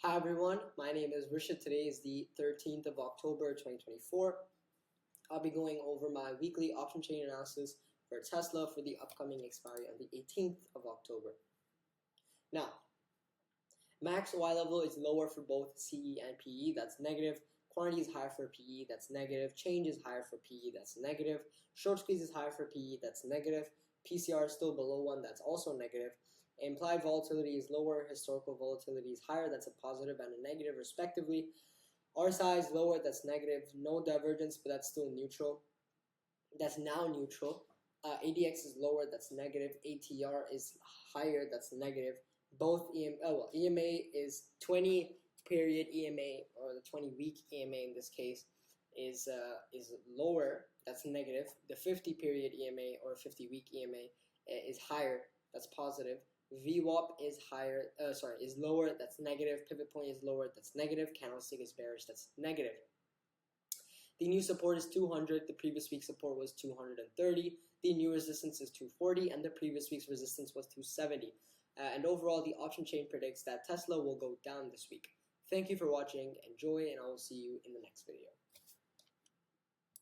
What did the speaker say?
Hi everyone, my name is Rishit. Today is the 13th of October 2024. I'll be going over my weekly option chain analysis for Tesla for the upcoming expiry on the 18th of October. Now, max Y level is lower for both CE and PE, that's negative. Quantity is higher for PE, that's negative. Change is higher for PE, that's negative. Short squeeze is higher for PE, that's negative. PCR is still below 1, that's also negative. Implied volatility is lower, historical volatility is higher, that's a positive and a negative respectively. RSI is lower, that's negative. No divergence, but that's still neutral. That's now neutral. ADX is lower, that's negative. ATR is higher, that's negative. Both EMA is 20 period EMA, or the 20-week EMA in this case, is lower, that's negative. The 50 period EMA or 50-week EMA is higher, that's positive. VWAP is lower, that's negative. Pivot point is lower, that's negative. Candlestick is bearish, that's negative. The new support is 200. The previous week's support was 230. The new resistance is 240, and the previous week's resistance was 270. And overall, the option chain predicts that Tesla will go down this week. Thank you for watching. Enjoy, and I will see you in the next video.